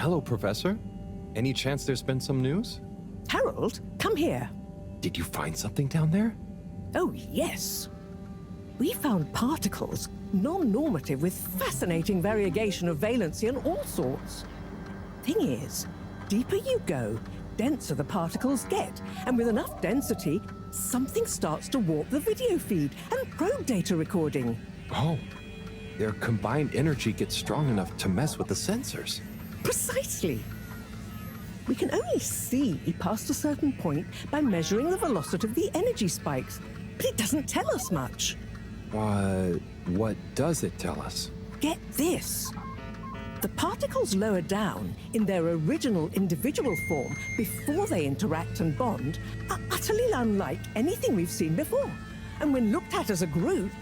Hello, Professor. Any chance there's been some news? Harold, come here. Did you find something down there? Oh, yes. We found particles, non-normative with fascinating variegation of valency and all sorts. Thing is, deeper you go, denser the particles get, and with enough density, something starts to warp the video feed and probe data recording. Oh, their combined energy gets strong enough to mess with the sensors. Precisely. We can only see past a certain point by measuring the velocity of the energy spikes, but it doesn't tell us much. What does it tell us? Get this. The particles lower down, in their original individual form, before they interact and bond, are utterly unlike anything we've seen before. And when looked at as a group,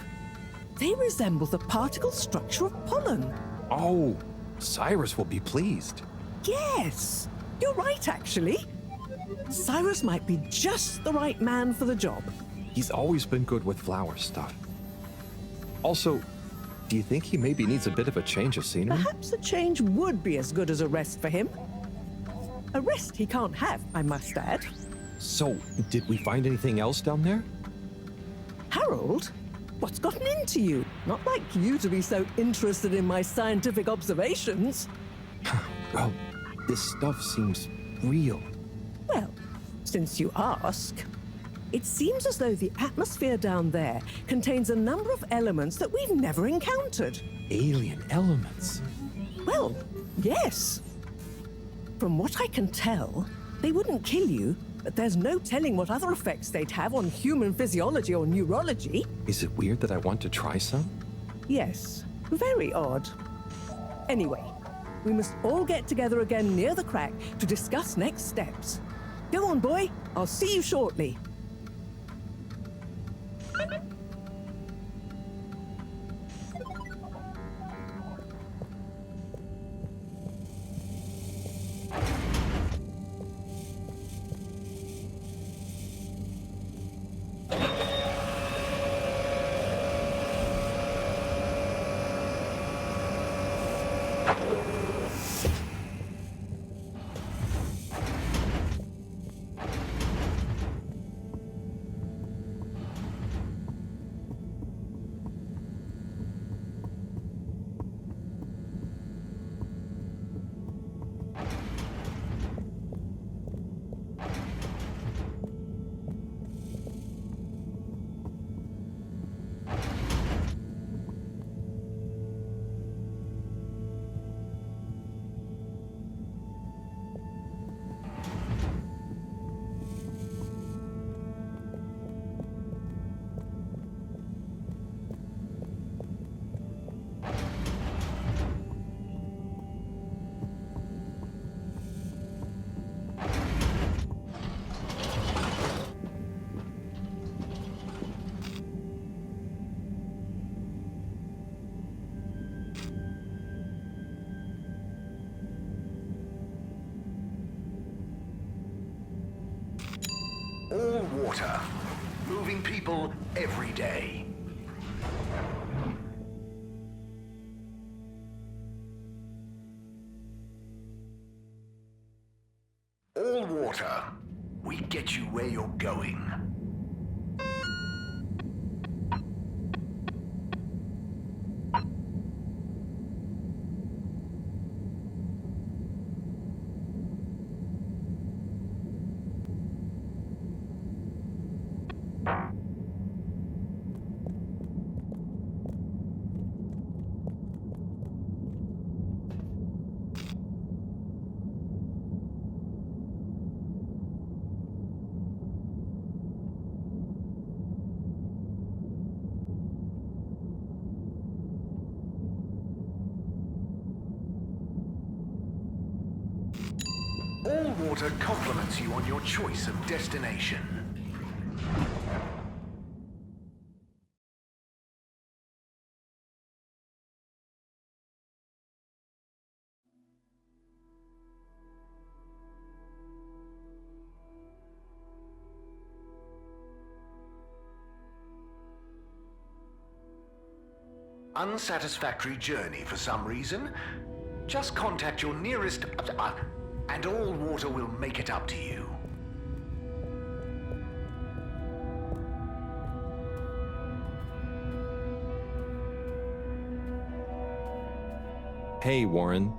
they resemble the particle structure of pollen. Oh, Cyrus will be pleased. Yes, you're right, actually. Cyrus might be just the right man for the job. He's always been good with flower stuff. Also, do you think he maybe needs a bit of a change of scenery? Perhaps a change would be as good as a rest for him. A rest he can't have, I must add. So, did we find anything else down there? Harold, what's gotten into you? Not like you to be so interested in my scientific observations. Well, this stuff seems real. Well, since you ask, it seems as though the atmosphere down there contains a number of elements that we've never encountered. Alien elements? Well, yes. From what I can tell, they wouldn't kill you, but there's no telling what other effects they'd have on human physiology or neurology. Is it weird that I want to try some? Yes, very odd. Anyway, we must all get together again near the crack to discuss next steps. Go on, boy. I'll see you shortly. All water, moving people every day. All water, we get you where you're going. All water compliments you on your choice of destination. Unsatisfactory journey for some reason? Just contact your nearest... and all water will make it up to you. Hey, Warren.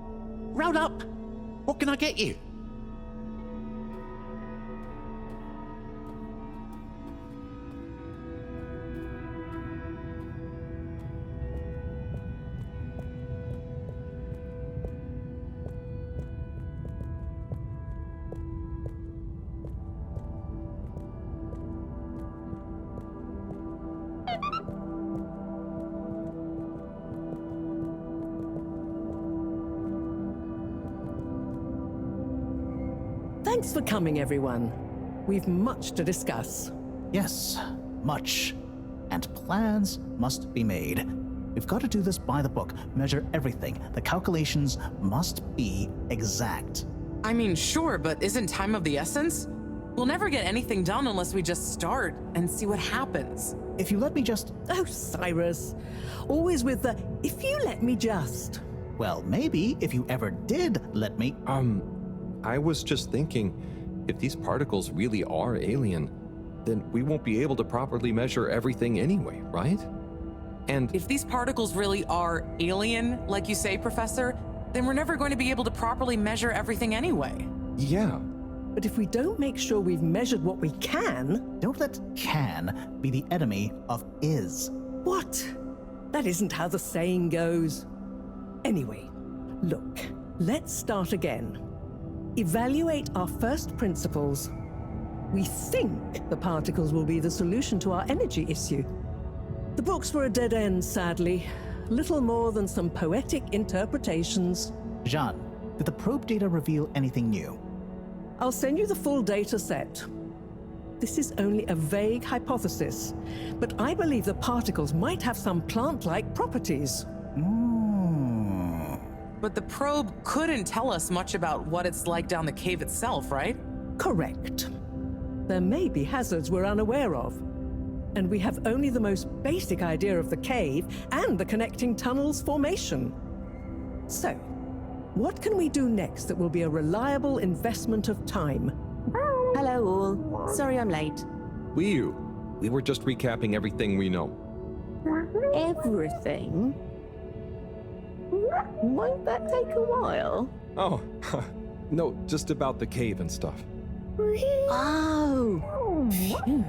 Round up! What can I get you? Thanks for coming, everyone. We've much to discuss. Yes, much. And plans must be made. We've got to do this by the book, measure everything. The calculations must be exact. I mean, sure, but isn't time of the essence? We'll never get anything done unless we just start and see what happens. If you let me just... Oh, Cyrus. Always with the, if you let me just. Well, maybe if you ever did let me... I was just thinking, if these particles really are alien, then we won't be able to properly measure everything anyway, right? And If these particles really are alien, like you say, Professor, then we're never going to be able to properly measure everything anyway. yeah, But if we don't make sure we've measured what we can... Don't let can be the enemy of is. What? That isn't how the saying goes. Anyway, look, let's start again. Evaluate our first principles. We think the particles will be the solution to our energy issue. The books were a dead end, sadly. Little more than some poetic interpretations. Jean, did the probe data reveal anything new? I'll send you the full data set. This is only a vague hypothesis, but I believe the particles might have some plant-like properties. But the probe couldn't tell us much about what it's like down the cave itself, right? Correct. There may be hazards we're unaware of, and we have only the most basic idea of the cave and the connecting tunnels formation. So, what can we do next that will be a reliable investment of time? Hello all. Sorry I'm late. we were just recapping everything we know. Everything? Won't that take a while? Oh, no, just about the cave and stuff. Oh. Phew.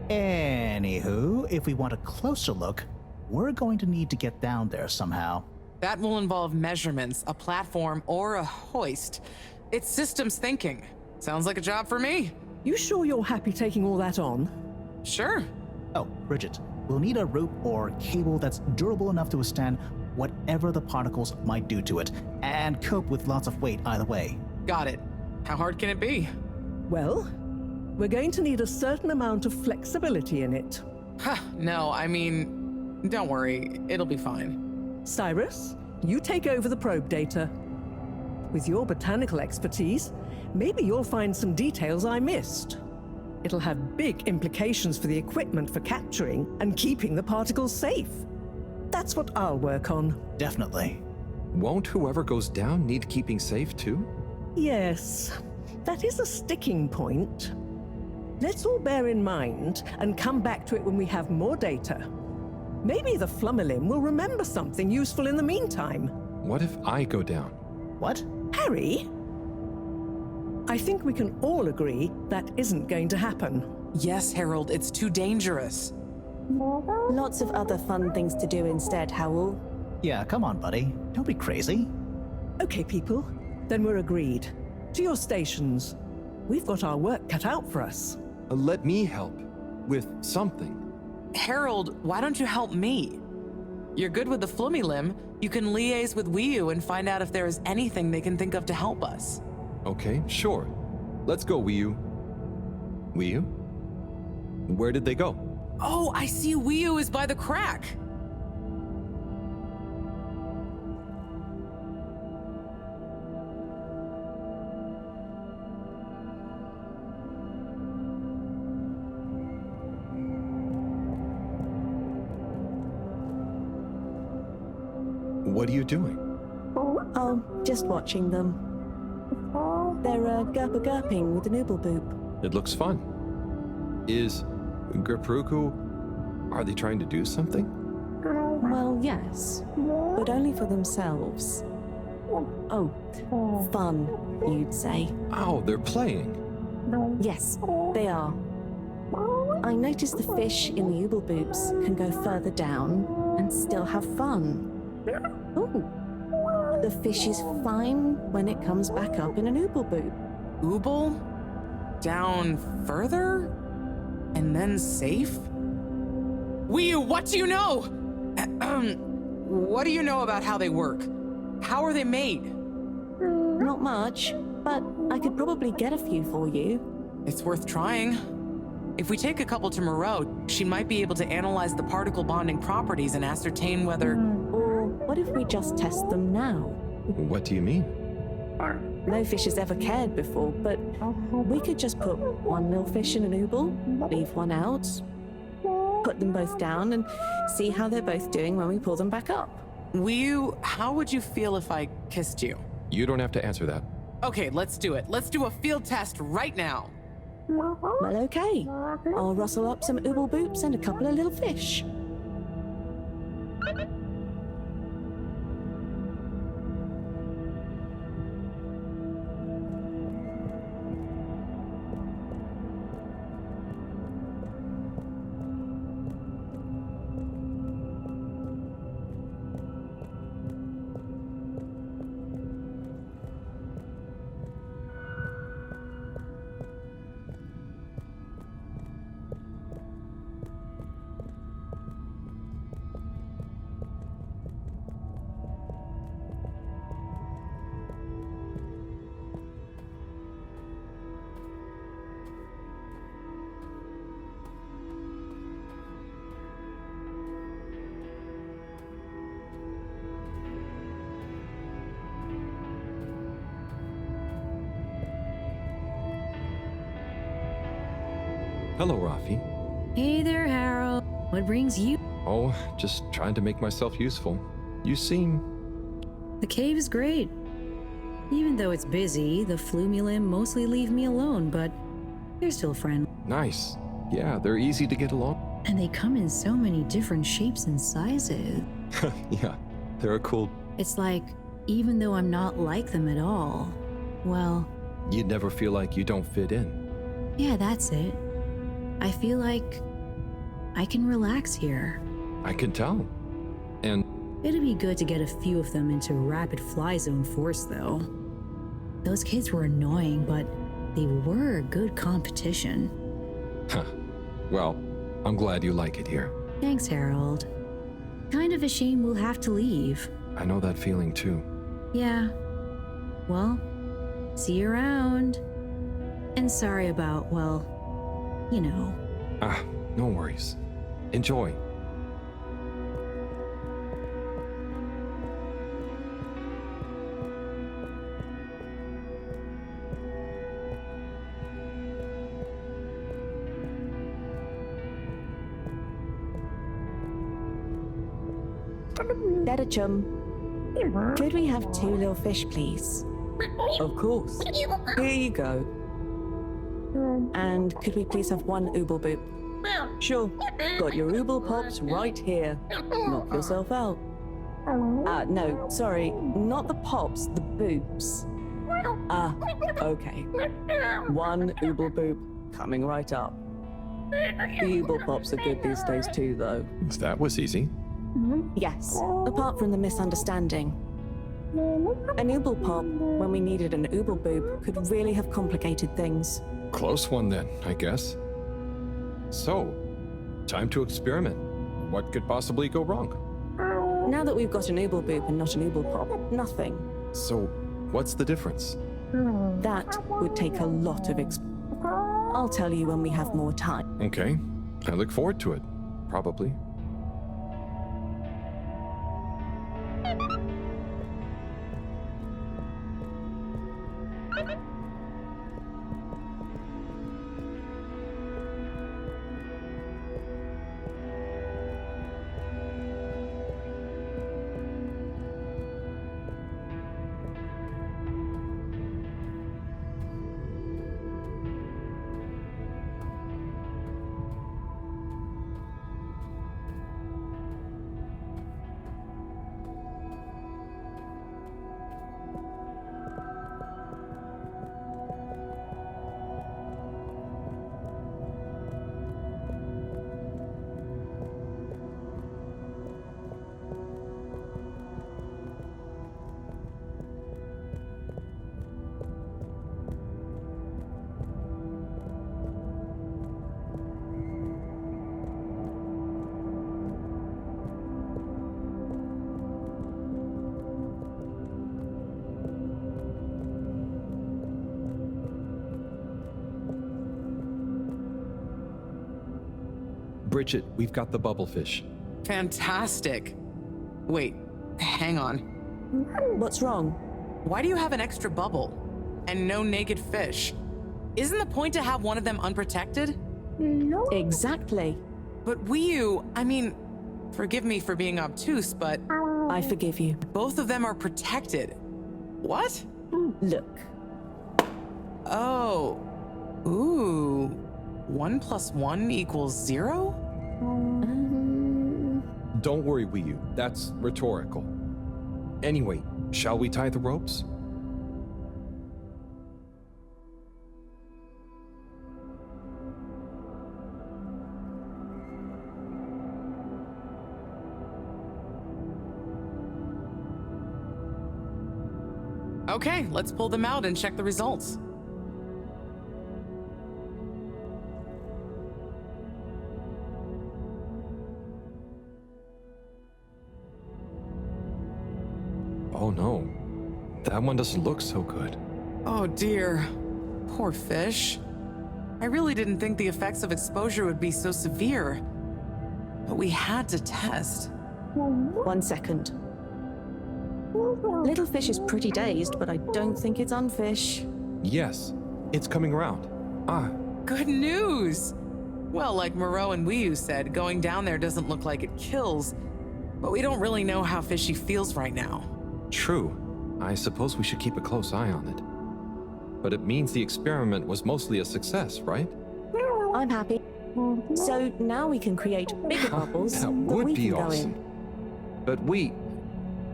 Anywho, if we want a closer look, we're going to need to get down there somehow. That will involve measurements, a platform, or a hoist. It's systems thinking. Sounds like a job for me. You sure you're happy taking all that on? Sure. Oh, Bridget, we'll need a rope or cable that's durable enough to withstand whatever the particles might do to it, and cope with lots of weight either way. Got it. How hard can it be? Well, we're going to need a certain amount of flexibility in it. No, I mean, don't worry. It'll be fine. Cyrus, you take over the probe data. With your botanical expertise, maybe you'll find some details I missed. It'll have big implications for the equipment for capturing and keeping the particles safe. That's what I'll work on. Definitely. Won't whoever goes down need keeping safe too? Yes, that is a sticking point. Let's all bear in mind and come back to it when we have more data. Maybe the Flummerlim will remember something useful in the meantime. What if I go down? What? Harry? I think we can all agree that isn't going to happen. Yes, Harold, it's too dangerous. Lots of other fun things to do instead, Howell. Yeah, come on, buddy. Don't be crazy. Okay, people, then we're agreed. To your stations. We've got our work cut out for us. Let me help with something. Harold, why don't you help me? You're good with the Flummy Limb. You can liaise with Wiyu and find out if there is anything they can think of to help us. Okay, sure. Let's go, Wiyu. Wiyu? Where did they go? Oh, I see Wiyu is by the crack. What are you doing? Oh, Just watching them. They're gurping with an ooble boop. It looks fun. Is Gripruku, are they trying to do something? Well, yes, but only for themselves. Oh, fun, you'd say. Oh, they're playing. Yes, they are. I noticed the fish in the ooble boops can go further down and still have fun. Oh, the fish is fine when it comes back up in an ooble boop. Ooble? Down further? And then safe? Wiyu, what do you know? What do you know about how they work? How are they made? Not much, but I could probably get a few for you. It's worth trying. If we take a couple to Moreau, she might be able to analyze the particle bonding properties and ascertain whether... Or what if we just test them now? What do you mean? No fish has ever cared before, but we could just put one little fish in an ooble, leave one out, put them both down, and see how they're both doing when we pull them back up. Wiyu, how would you feel if I kissed you? You don't have to answer that. Okay, let's do it. Let's do a field test right now. Well, okay. I'll rustle up some ooble boops and a couple of little fish. Hello, Rafi. Hey there, Harold. What brings you? Oh, just trying to make myself useful. You seem... The cave is great. Even though it's busy, the Flumilim mostly leave me alone, but they're still friendly. nice. Yeah, they're easy to get along. And they come in so many different shapes and sizes. Yeah, they're a cool... It's like, even though I'm not like them at all, well, You'd never feel like you don't fit in. yeah, that's it. I feel like I can relax here. I can tell. And It'd be good to get a few of them into rapid fly zone force, though. Those kids were annoying, but they were good competition. well, I'm glad you like it here. Thanks, Harold. Kind of a shame we'll have to leave. I know that feeling too. Yeah. Well, see you around. And sorry about, well, you know. Ah, no worries. Enjoy. Dedachum, could we have 2 little fish, please? Of course. Here you go. And could we please have 1 ooble boop? Sure. Got your ooble pops right here. Knock yourself out. No, sorry, not the pops, the boops. Okay. 1 ooble boop coming right up. The ooble pops are good these days too, though. That was easy. Yes, apart from the misunderstanding. An ooble pop, when we needed an ooble boop, could really have complicated things. Close one then, I guess. So, time to experiment. What could possibly go wrong? Now that we've got an ooble boop and not an ooble pop, nothing. So, what's the difference? That would take a lot of I'll tell you when we have more time. Okay, I look forward to it. Probably. Bridget, we've got the bubblefish. Fantastic. Wait, hang on. What's wrong? Why do you have an extra bubble? And no naked fish? Isn't the point to have one of them unprotected? Exactly. But I mean, forgive me for being obtuse, but I forgive you. both of them are protected. What? Look. Oh. Ooh. 1 + 1 = 0? Don't worry, Wii-U. That's rhetorical. Anyway, shall we tie the ropes? Okay, let's pull them out and check the results. Oh no, that one doesn't look so good. Oh dear. Poor fish. I really didn't think the effects of exposure would be so severe. But we had to test. 1 second. Little fish is pretty dazed, but I don't think it's unfish. Yes, it's coming around. Ah, Good news! Well, like Moreau and Wii-U said, going down there doesn't look like it kills, but we don't really know how fishy feels right now. true. I suppose we should keep a close eye on it. But it means the experiment was mostly a success, right? I'm happy. So now we can create bigger bubbles That would we be can go awesome. in. But we,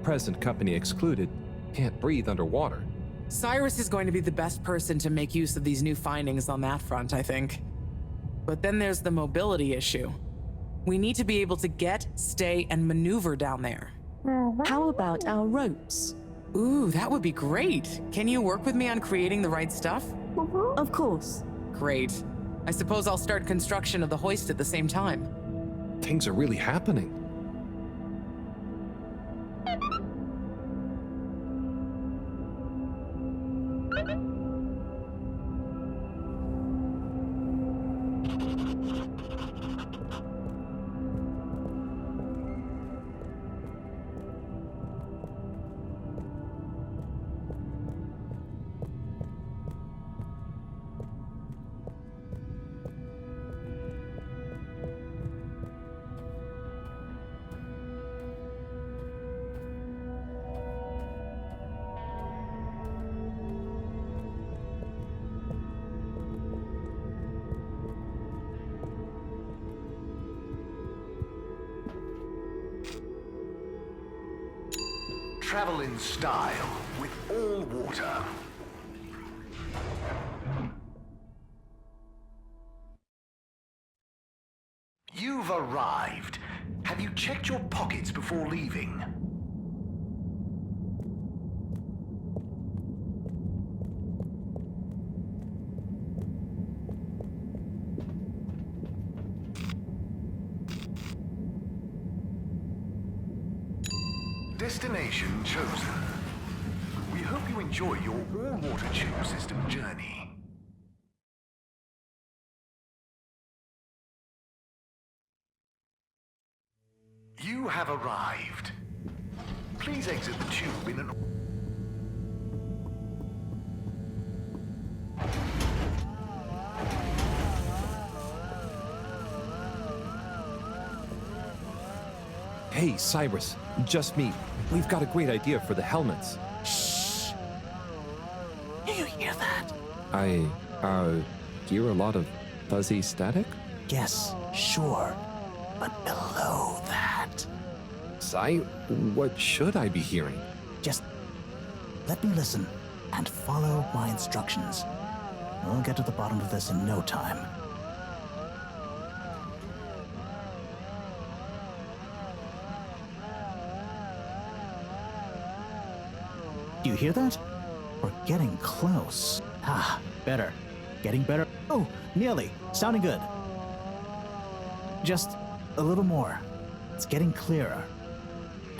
present company excluded, can't breathe underwater. Cyrus is going to be the best person to make use of these new findings on that front, I think. But then there's the mobility issue. We need to be able to get, stay, and maneuver down there. How about our ropes? Ooh, that would be great. Can you work with me on creating the right stuff? Of course. Great. I suppose I'll start construction of the hoist at the same time. Things are really happening. Travel in style with all water. You've arrived. Have you checked your pockets before leaving? Destination chosen. We hope you enjoy your all-water tube system journey. You have arrived. Please exit the tube in an... Hey, Cyrus, just me. We've got a great idea for the helmets. Shh. Do you hear that? I, hear a lot of fuzzy static? Yes, sure. But below that, Cy, what should I be hearing? just let me listen and follow my instructions. We'll get to the bottom of this in no time. Do you hear that? We're getting close. Ah, better. Getting better. Oh, nearly. Sounding good. Just a little more. It's getting clearer.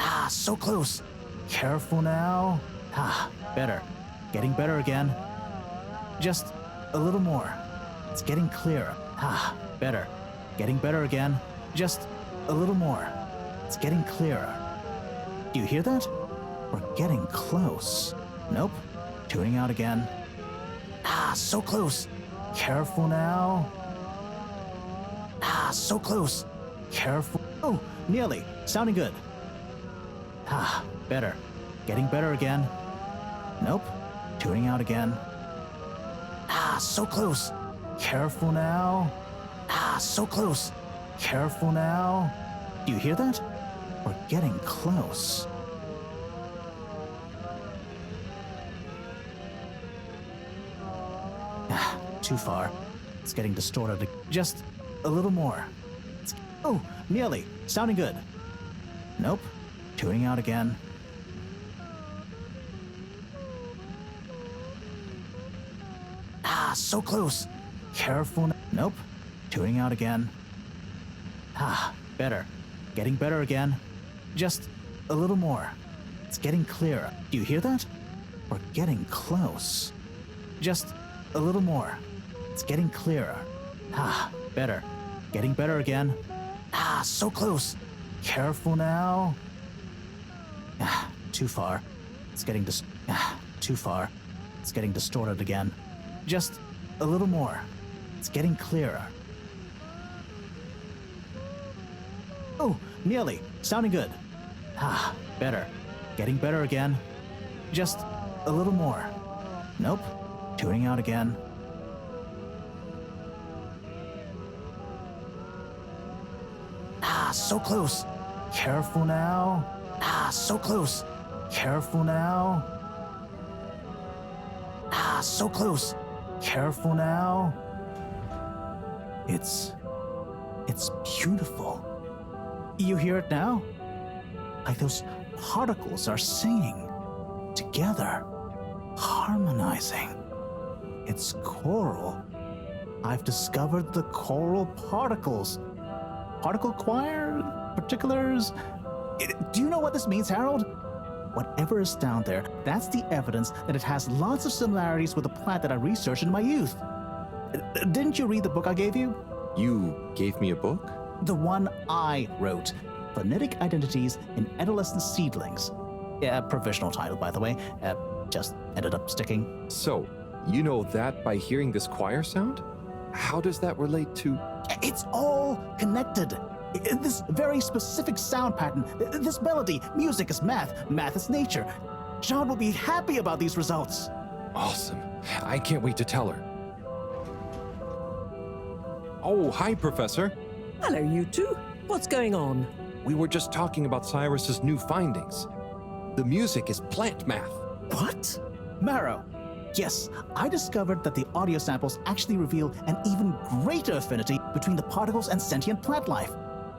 Ah, so close. Careful now. Ah, better. Getting better again. Just a little more. It's getting clearer. Ah, better. Getting better again. Just a little more. It's getting clearer. Do you hear that? We're getting close. Nope. Tuning out again. Ah, so close. Careful now. Ah, so close. Careful. Oh, nearly. Sounding good. Ah, better. Getting better again. Nope. Tuning out again. Ah, so close. Careful now. Ah, so close. Careful now. Do you hear that? We're getting close. Ah, too far. It's getting distorted. Just a little more. Oh, nearly. Sounding good. Nope. Tuning out again. Ah, so close. Careful. Nope. Tuning out again. Ah, better. Getting better again. Just a little more. It's getting clearer. Do you hear that? We're getting close. Just a little more. It's getting clearer. Ah, better. Getting better again. Ah, so close. Careful now. Ah, too far. It's getting too far. It's getting distorted again. Just a little more. It's getting clearer. Oh, nearly. Sounding good. Ah, better. Getting better again. Just a little more. Nope. Tuning out again. Ah, so close. Careful now. Ah, so close. Careful now. Ah, so close. Careful now. It's beautiful. You hear it now? Like those particles are singing together, harmonizing. It's choral. I've discovered the choral particles. Particle choir? Particulars? Do you know what this means, Harold? Whatever is down there, that's the evidence that it has lots of similarities with the plant that I researched in my youth. Didn't you read the book I gave you? You gave me a book? The one I wrote. Phonetic Identities in Adolescent Seedlings. Provisional title, by the way. Just ended up sticking. So, you know that by hearing this choir sound? How does that relate to... It's all connected. This very specific sound pattern, this melody, music is math, math is nature. John will be happy about these results. Awesome. I can't wait to tell her. Oh, hi, Professor. Hello, you two. What's going on? We were just talking about Cyrus's new findings. The music is plant math. What? Marrow. Yes, I discovered that the audio samples actually reveal an even greater affinity between the particles and sentient plant life.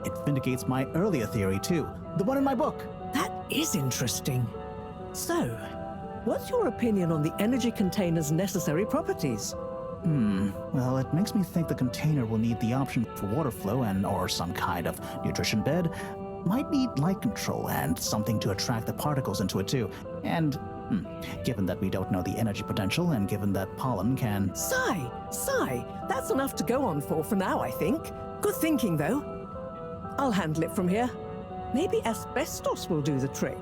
It vindicates my earlier theory, too, the one in my book. That is interesting. So, what's your opinion on the energy container's necessary properties? Well, it makes me think the container will need the option for water flow or some kind of nutrition bed. Might need light control and something to attract the particles into it, too. And, given that we don't know the energy potential and given that pollen can... Sigh! That's enough to go on for now, I think. Good thinking, though. I'll handle it from here. Maybe asbestos will do the trick.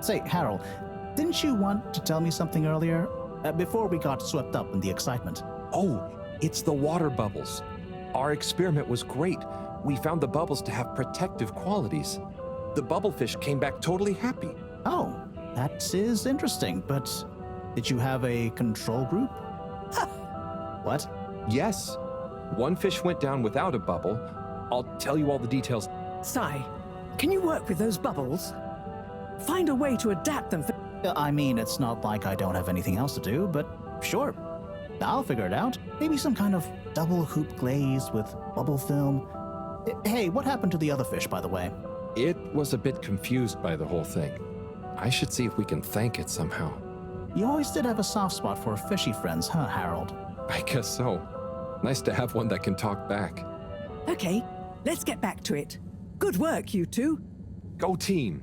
Say, Harold, didn't you want to tell me something earlier? Before we got swept up in the excitement. Oh, it's the water bubbles. Our experiment was great. We found the bubbles to have protective qualities. The bubblefish came back totally happy. Oh, that is interesting, but did you have a control group? What? Yes. One fish went down without a bubble. I'll tell you all the details. Sigh, can you work with those bubbles? Find a way to adapt them for... I mean, it's not like I don't have anything else to do, but sure. I'll figure it out. Maybe some kind of double hoop glaze with bubble film. Hey, what happened to the other fish, by the way? It was a bit confused by the whole thing. I should see if we can thank it somehow. You always did have a soft spot for fishy friends, huh, Harold? I guess so. Nice to have one that can talk back. Okay, let's get back to it. Good work, you two. Go team!